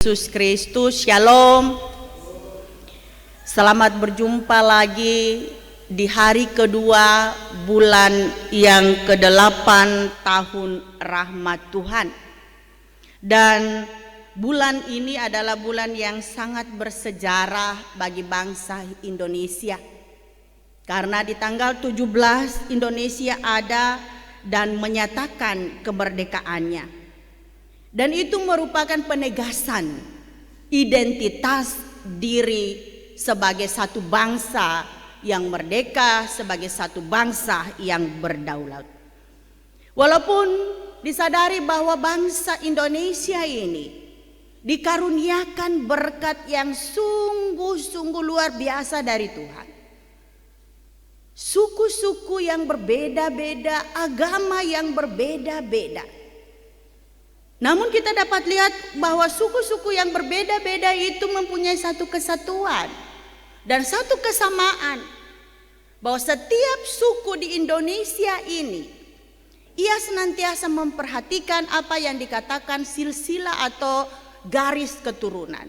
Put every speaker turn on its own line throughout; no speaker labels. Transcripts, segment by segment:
Yesus Kristus, Shalom. Selamat berjumpa lagi di hari kedua bulan yang ke-8 tahun rahmat Tuhan. Dan bulan ini adalah bulan yang sangat bersejarah bagi bangsa Indonesia. Karena di tanggal 17 Indonesia ada dan menyatakan kemerdekaannya. Dan itu merupakan penegasan identitas diri sebagai satu bangsa yang merdeka, sebagai satu bangsa yang berdaulat. Walaupun disadari bahwa bangsa Indonesia ini dikaruniakan berkat yang sungguh-sungguh luar biasa dari Tuhan. Suku-suku yang berbeda-beda, agama yang berbeda-beda. Namun kita dapat lihat bahwa suku-suku yang berbeda-beda itu mempunyai satu kesatuan dan satu kesamaan, bahwa setiap suku di Indonesia ini ia senantiasa memperhatikan apa yang dikatakan silsilah atau garis keturunan.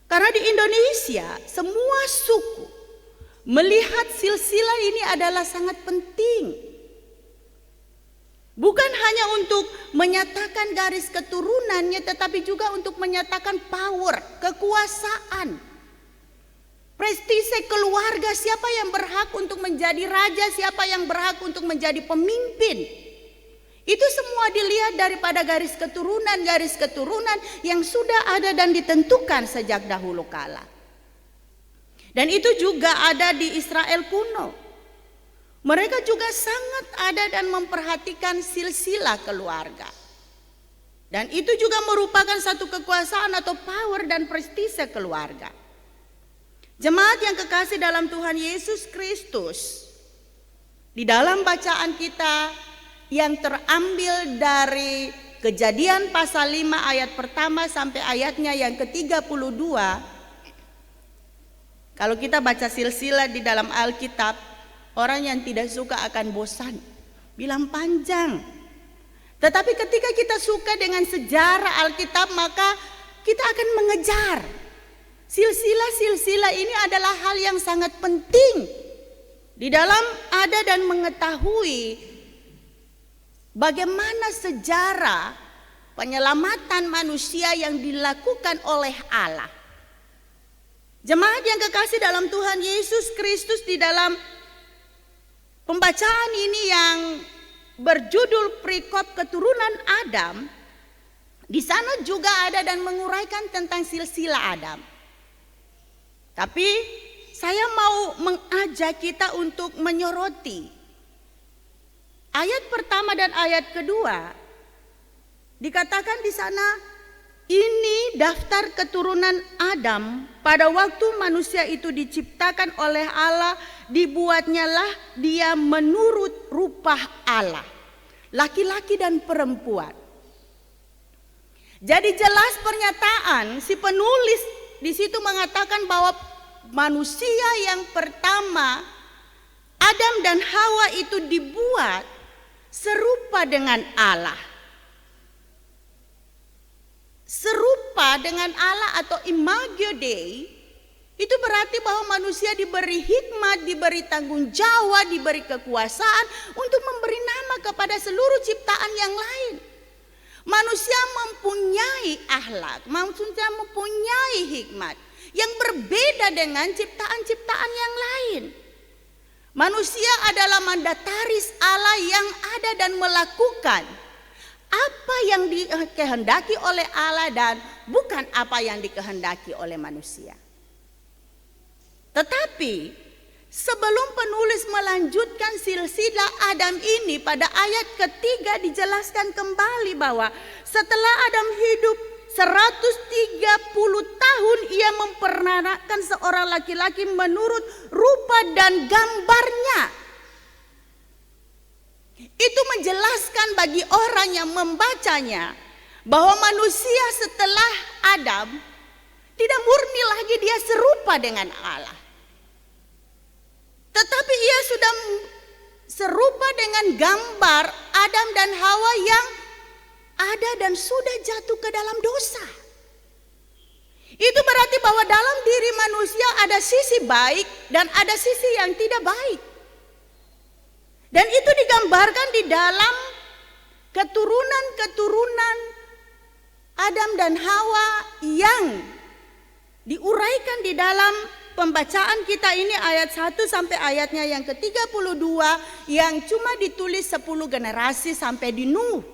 Karena di Indonesia semua suku melihat silsilah ini adalah sangat penting. Bukan hanya untuk menyatakan garis keturunannya, tetapi juga untuk menyatakan power, kekuasaan, prestise keluarga, siapa yang berhak untuk menjadi raja, siapa yang berhak untuk menjadi pemimpin. Itu semua dilihat daripada garis keturunan yang sudah ada dan ditentukan sejak dahulu kala. Dan itu juga ada di Israel kuno. Mereka juga sangat ada dan memperhatikan silsilah keluarga. Dan itu juga merupakan satu kekuasaan atau power dan prestise keluarga. Jemaat yang kekasih dalam Tuhan Yesus Kristus, di dalam bacaan kita yang terambil dari Kejadian pasal 5 ayat pertama sampai ayatnya yang ke-32. Kalau kita baca silsilah di dalam Alkitab, orang yang tidak suka akan bosan, bilang panjang. Tetapi ketika kita suka dengan sejarah Alkitab, maka kita akan mengejar. Silsilah-silsilah ini adalah hal yang sangat penting di dalam ada dan mengetahui bagaimana sejarah penyelamatan manusia yang dilakukan oleh Allah. Jemaat yang kekasih dalam Tuhan Yesus Kristus, di dalam pembacaan ini yang berjudul Perikop Keturunan Adam, di sana juga ada dan menguraikan tentang silsilah Adam. Tapi saya mau mengajak kita untuk menyoroti ayat pertama dan ayat kedua. Dikatakan di sana, ini daftar keturunan Adam pada waktu manusia itu diciptakan oleh Allah, dibuatnyalah dia menurut rupa Allah, laki-laki dan perempuan. Jadi jelas pernyataan si penulis di situ mengatakan bahwa manusia yang pertama, Adam dan Hawa, itu dibuat serupa dengan Allah. Serupa dengan Allah atau imago Dei, itu berarti bahwa manusia diberi hikmat, diberi tanggung jawab, diberi kekuasaan untuk memberi nama kepada seluruh ciptaan yang lain. Manusia mempunyai akhlak, manusia mempunyai hikmat yang berbeda dengan ciptaan-ciptaan yang lain. Manusia adalah mandataris Allah yang ada dan melakukan apa yang dikehendaki oleh Allah dan bukan apa yang dikehendaki oleh manusia. Tetapi sebelum penulis melanjutkan silsilah Adam ini, pada ayat ketiga dijelaskan kembali bahwa setelah Adam hidup 130 tahun, ia memperanakan seorang laki-laki menurut rupa dan gambarnya. Itu menjelaskan bagi orang yang membacanya bahwa manusia setelah Adam tidak murni lagi dia serupa dengan Allah, tetapi ia sudah serupa dengan gambar Adam dan Hawa yang ada dan sudah jatuh ke dalam dosa. bahwa dalam diri manusia ada sisi baik dan ada sisi yang tidak baik. Dan itu digambarkan di dalam keturunan-keturunan Adam dan Hawa yang diuraikan di dalam pembacaan kita ini ayat 1 sampai ayatnya yang ke-32 yang cuma ditulis 10 generasi sampai di Nuh.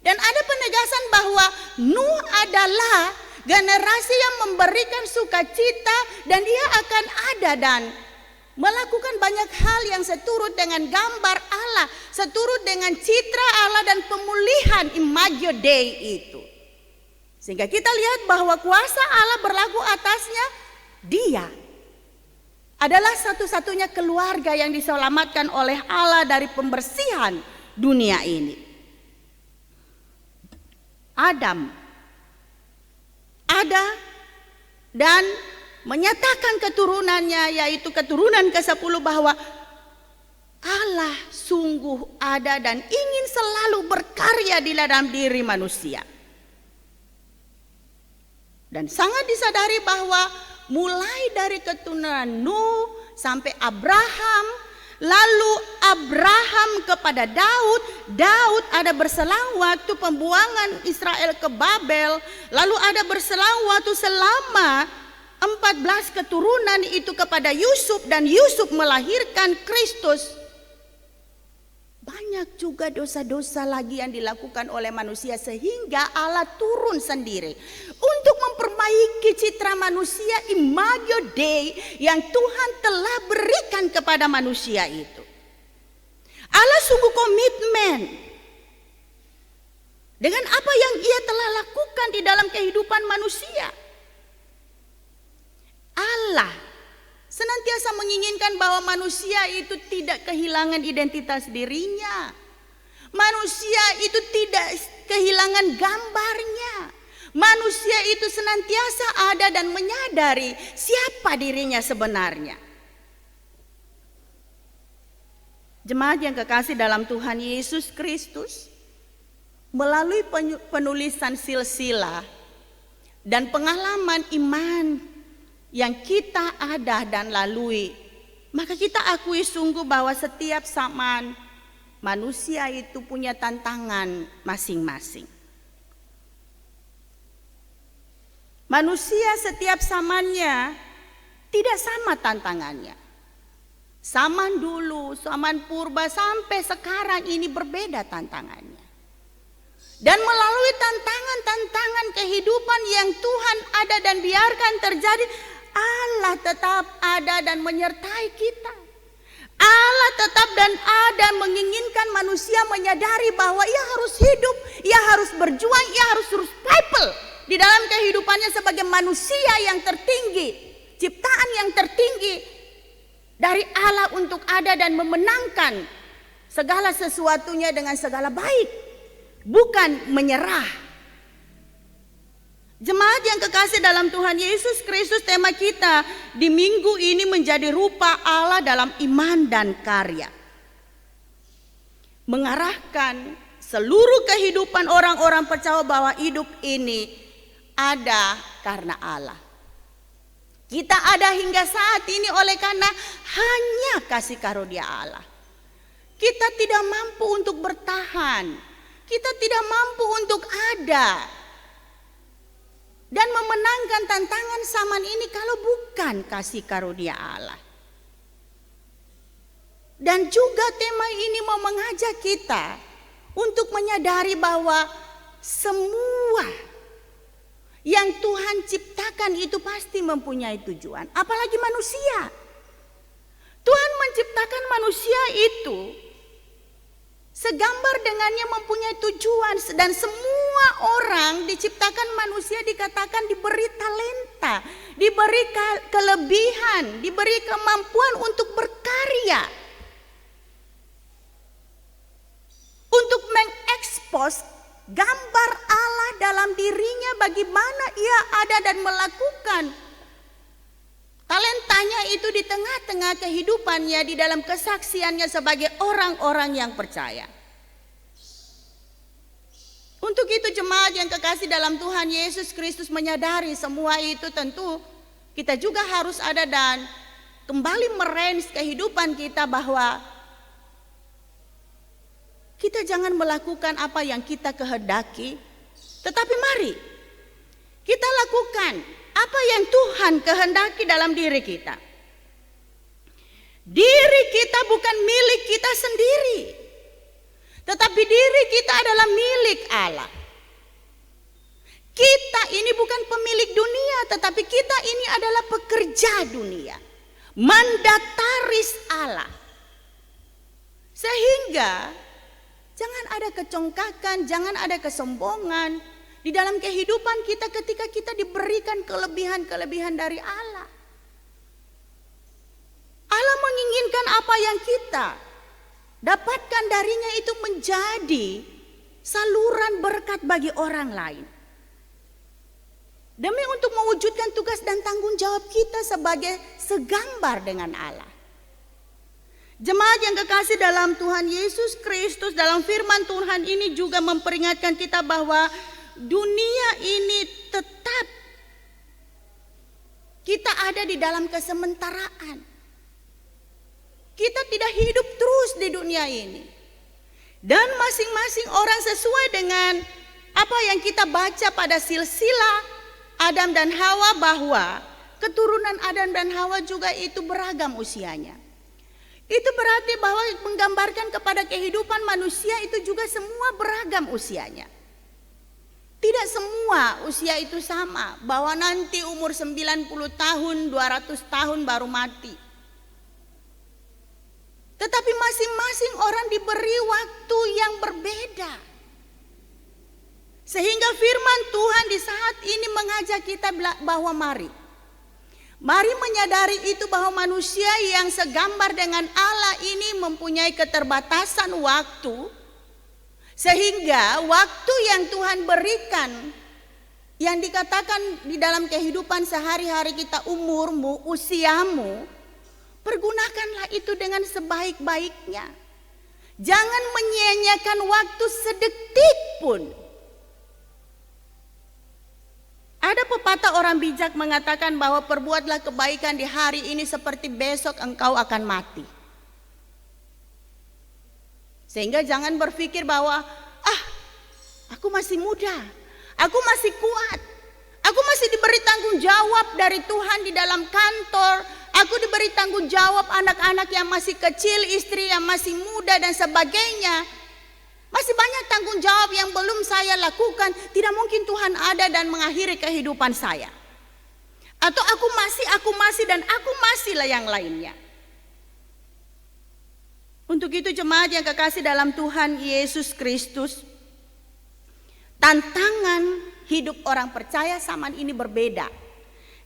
Dan ada penegasan bahwa Nuh adalah generasi yang memberikan sukacita dan dia akan ada dan melakukan banyak hal yang seturut dengan gambar Allah, seturut dengan citra Allah dan pemulihan Imago Dei itu. Sehingga kita lihat bahwa kuasa Allah berlaku atasnya, dia adalah satu-satunya keluarga yang diselamatkan oleh Allah dari pembersihan dunia ini. Adam ada dan menyatakan keturunannya, yaitu keturunan ke-10, bahwa Allah sungguh ada dan ingin selalu berkarya di dalam diri manusia. Dan sangat disadari bahwa mulai dari keturunan Nuh sampai Abraham, lalu Abraham kepada Daud, Daud ada berselang waktu pembuangan Israel ke Babel, lalu ada berselang waktu selama 14 keturunan itu kepada Yusuf dan Yusuf melahirkan Kristus. Banyak juga dosa-dosa lagi yang dilakukan oleh manusia sehingga Allah turun sendiri untuk memperbaiki citra manusia, Imago Dei yang Tuhan telah berikan kepada manusia itu. Allah sungguh komitmen dengan apa yang Ia telah lakukan di dalam kehidupan manusia. Allah senantiasa menginginkan bahwa manusia itu tidak kehilangan identitas dirinya. Manusia itu tidak kehilangan gambarnya. Manusia itu senantiasa ada dan menyadari siapa dirinya sebenarnya. Jemaat yang kekasih dalam Tuhan Yesus Kristus, melalui penulisan silsilah dan pengalaman iman yang kita ada dan lalui, maka kita akui sungguh bahwa setiap zaman manusia itu punya tantangan masing-masing. Manusia setiap zamannya tidak sama tantangannya. Zaman dulu, zaman purba sampai sekarang ini berbeda tantangannya. Dan melalui tantangan-tantangan kehidupan yang Tuhan ada dan biarkan terjadi, Allah tetap ada dan menyertai kita. Allah tetap dan ada menginginkan manusia menyadari bahwa ia harus hidup, ia harus berjuang, ia harus survival di dalam kehidupannya sebagai manusia yang tertinggi, ciptaan yang tertinggi dari Allah untuk ada dan memenangkan segala sesuatunya dengan segala baik, bukan menyerah. Jemaat yang kekasih dalam Tuhan Yesus Kristus, tema kita di minggu ini menjadi rupa Allah dalam iman dan karya. Mengarahkan seluruh kehidupan orang-orang percaya bahwa hidup ini ada karena Allah. Kita ada hingga saat ini oleh karena hanya kasih karunia Allah. Kita tidak mampu untuk bertahan. Kita tidak mampu untuk ada dan memenangkan tantangan zaman ini kalau bukan kasih karunia Allah. Dan juga tema ini mau mengajak kita untuk menyadari bahwa semua yang Tuhan ciptakan itu pasti mempunyai tujuan, apalagi manusia. Tuhan menciptakan manusia itu segambar dengannya mempunyai tujuan, dan semua orang diciptakan manusia dikatakan diberi talenta, diberi kelebihan, diberi kemampuan untuk berkarya, untuk mengekspos gambar Allah dalam dirinya, bagaimana ia ada dan melakukan talentanya itu di tengah-tengah kehidupannya, di dalam kesaksiannya sebagai orang-orang yang percaya. Untuk itu jemaat yang kekasih dalam Tuhan Yesus Kristus menyadari semua itu, tentu kita juga harus ada dan kembali merens kehidupan kita bahwa kita jangan melakukan apa yang kita kehendaki, tetapi mari kita lakukan apa yang Tuhan kehendaki dalam diri kita. Diri kita bukan milik kita sendiri, tetapi diri kita adalah milik Allah. Kita ini bukan pemilik dunia, tetapi kita ini adalah pekerja dunia, mandataris Allah. Sehingga jangan ada kecongkakan, jangan ada kesombongan di dalam kehidupan kita ketika kita diberikan kelebihan-kelebihan dari Allah. Allah menginginkan apa yang kita dapatkan darinya itu menjadi saluran berkat bagi orang lain. Demi untuk mewujudkan tugas dan tanggung jawab kita sebagai segambar dengan Allah. Jemaat yang kekasih dalam Tuhan Yesus Kristus, dalam firman Tuhan ini juga memperingatkan kita bahwa dunia ini tetap kita ada di dalam kesementaraan. Kita tidak hidup terus di dunia ini. Dan masing-masing orang sesuai dengan apa yang kita baca pada silsilah Adam dan Hawa, bahwa keturunan Adam dan Hawa juga itu beragam usianya. Itu berarti bahwa menggambarkan kepada kehidupan manusia itu juga semua beragam usianya. Tidak semua usia itu sama, bahwa nanti umur 90 tahun, 200 tahun baru mati. Tetapi masing-masing orang diberi waktu yang berbeda. Sehingga firman Tuhan di saat ini mengajak kita bahwa mari menyadari itu, bahwa manusia yang segambar dengan Allah ini mempunyai keterbatasan waktu. Sehingga waktu yang Tuhan berikan, yang dikatakan di dalam kehidupan sehari-hari kita, umurmu, usiamu, pergunakanlah itu dengan sebaik-baiknya. Jangan menyia-nyiakan waktu sedetik pun. Ada pepatah orang bijak mengatakan bahwa perbuatlah kebaikan di hari ini seperti besok engkau akan mati. Sehingga jangan berpikir bahwa aku masih muda, aku masih kuat, aku masih diberi tanggung jawab dari Tuhan di dalam kantor, aku diberi tanggung jawab anak-anak yang masih kecil, istri yang masih muda dan sebagainya. Masih banyak tanggung jawab yang belum saya lakukan. Tidak mungkin Tuhan ada dan mengakhiri kehidupan saya. Atau aku masih dan aku masihlah yang lainnya. Untuk itu jemaat yang kekasih dalam Tuhan Yesus Kristus, tantangan hidup orang percaya zaman ini berbeda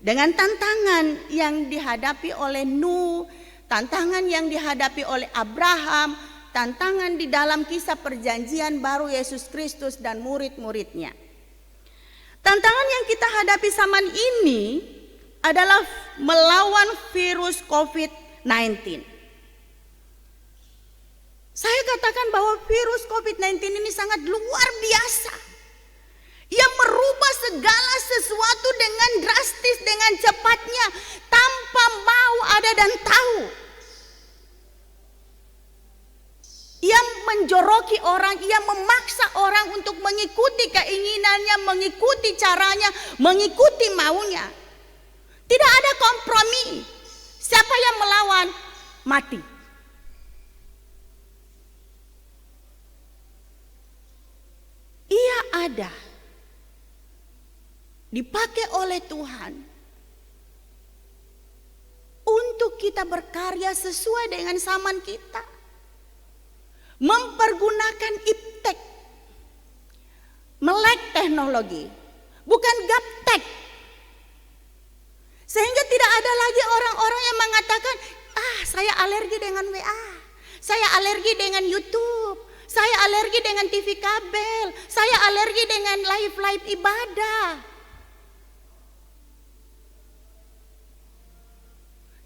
dengan tantangan yang dihadapi oleh Nuh, tantangan yang dihadapi oleh Abraham, tantangan di dalam kisah perjanjian baru Yesus Kristus dan murid-muridnya. Tantangan yang kita hadapi zaman ini adalah melawan virus COVID-19. Saya katakan bahwa virus COVID-19 ini sangat luar biasa, yang merubah segala sesuatu dengan drastis, dengan cepatnya, tanpa mau ada dan tahu. Ia menjoroki orang, ia memaksa orang untuk mengikuti keinginannya, mengikuti caranya, mengikuti maunya. Tidak ada kompromi. Siapa yang melawan, mati. Ia ada, dipakai oleh Tuhan untuk kita berkarya sesuai dengan zaman kita. Mempergunakan iptek, melek teknologi, bukan gaptek. Sehingga tidak ada lagi orang-orang yang mengatakan, saya alergi dengan WA, saya alergi dengan YouTube, saya alergi dengan TV kabel, saya alergi dengan live ibadah.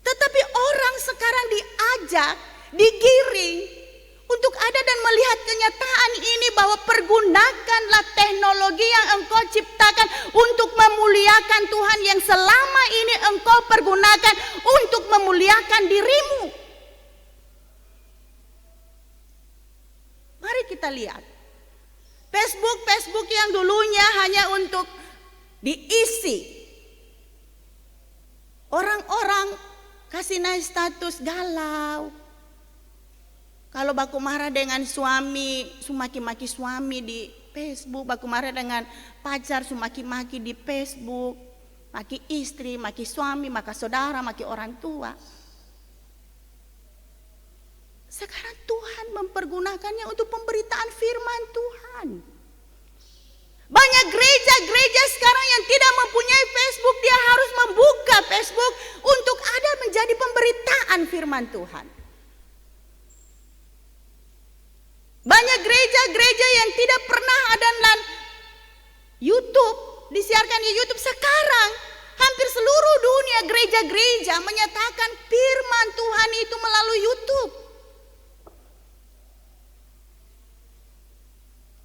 Tetapi orang sekarang diajak, digiring untuk ada dan melihat kenyataan ini bahwa pergunakanlah teknologi yang engkau ciptakan untuk memuliakan Tuhan yang selama ini engkau pergunakan untuk memuliakan dirimu. Mari kita lihat. Facebook yang dulunya hanya untuk diisi orang-orang kasih naik status galau. Kalau baku marah dengan suami, sumaki-maki suami di Facebook, baku marah dengan pacar, sumaki-maki di Facebook, maki istri, maki suami, maka saudara, maki orang tua. Sekarang Tuhan mempergunakannya untuk pemberitaan firman Tuhan. Banyak gereja-gereja sekarang yang tidak mempunyai Facebook, dia harus membuka Facebook untuk ada menjadi pemberitaan firman Tuhan. Banyak gereja-gereja yang tidak pernah ada dalam YouTube, disiarkan di YouTube. Sekarang hampir seluruh dunia gereja-gereja menyatakan firman Tuhan itu melalui YouTube.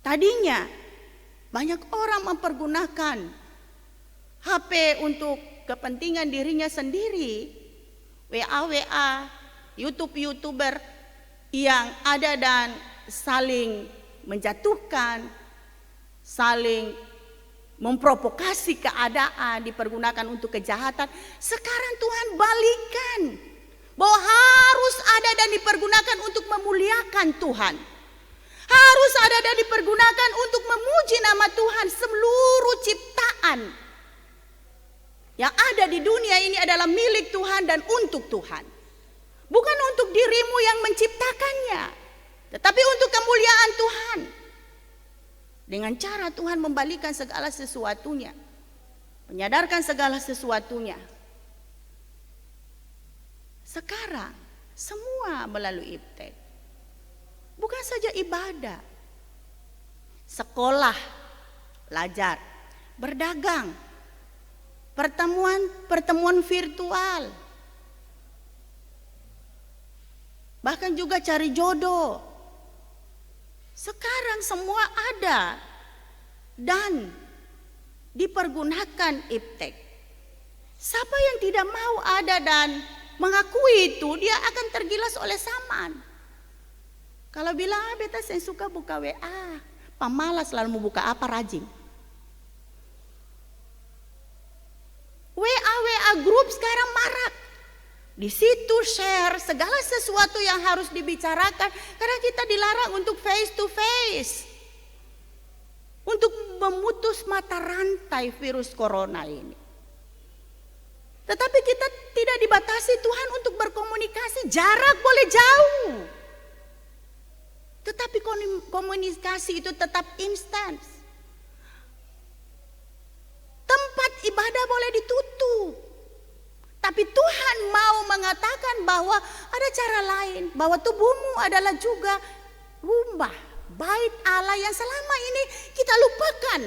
Tadinya banyak orang mempergunakan HP untuk kepentingan dirinya sendiri. WA, YouTuber yang ada dan saling menjatuhkan, saling memprovokasi keadaan, dipergunakan untuk kejahatan. Sekarang Tuhan balikan, bahwa harus ada dan dipergunakan untuk memuliakan Tuhan. Harus ada dan dipergunakan untuk memuji nama Tuhan. Seluruh ciptaan yang ada di dunia ini adalah milik Tuhan dan untuk Tuhan. Bukan untuk dirimu yang menciptakannya, tetapi untuk kemuliaan Tuhan. Dengan cara Tuhan membalikan segala sesuatunya, menyadarkan segala sesuatunya. Sekarang semua melalui Iptek. Bukan saja ibadah, sekolah, belajar, berdagang, pertemuan virtual, bahkan juga cari jodoh. Sekarang semua ada dan dipergunakan Iptek. Siapa yang tidak mau ada dan mengakui itu, dia akan tergilas oleh zaman. Kalau bilang, beta saya suka buka WA, pamalas lalu mau buka apa rajin. WA grup sekarang marak. Di situ share segala sesuatu yang harus dibicarakan, karena kita dilarang untuk face to face. Untuk memutus mata rantai virus corona ini. Tetapi kita tidak dibatasi Tuhan untuk berkomunikasi, jarak boleh jauh. Tetapi komunikasi itu tetap instan. Tempat ibadah boleh ditutup. Tapi Tuhan mau mengatakan bahwa ada cara lain. Bahwa tubuhmu adalah juga rumah, bait Allah yang selama ini kita lupakan.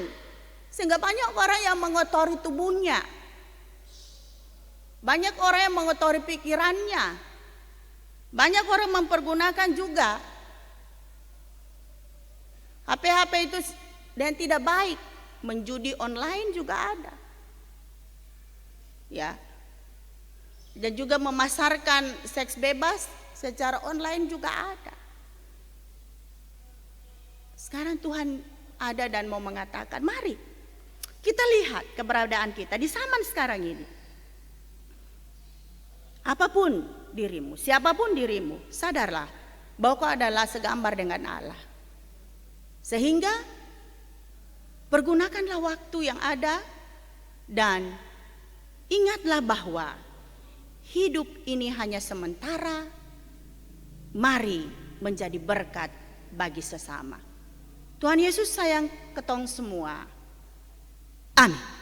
Sehingga banyak orang yang mengotori tubuhnya. Banyak orang yang mengotori pikirannya. Banyak orang mempergunakan juga HP itu dan tidak baik. Menjudi online juga ada. Ya. Dan juga memasarkan seks bebas secara online juga ada. Sekarang Tuhan ada dan mau mengatakan, mari kita lihat keberadaan kita di zaman sekarang ini. Apapun dirimu, siapapun dirimu, sadarlah bahwa kau adalah segambar dengan Allah. Sehingga pergunakanlah waktu yang ada dan ingatlah bahwa hidup ini hanya sementara. Mari menjadi berkat bagi sesama. Tuhan Yesus sayang ketong semua. Amin.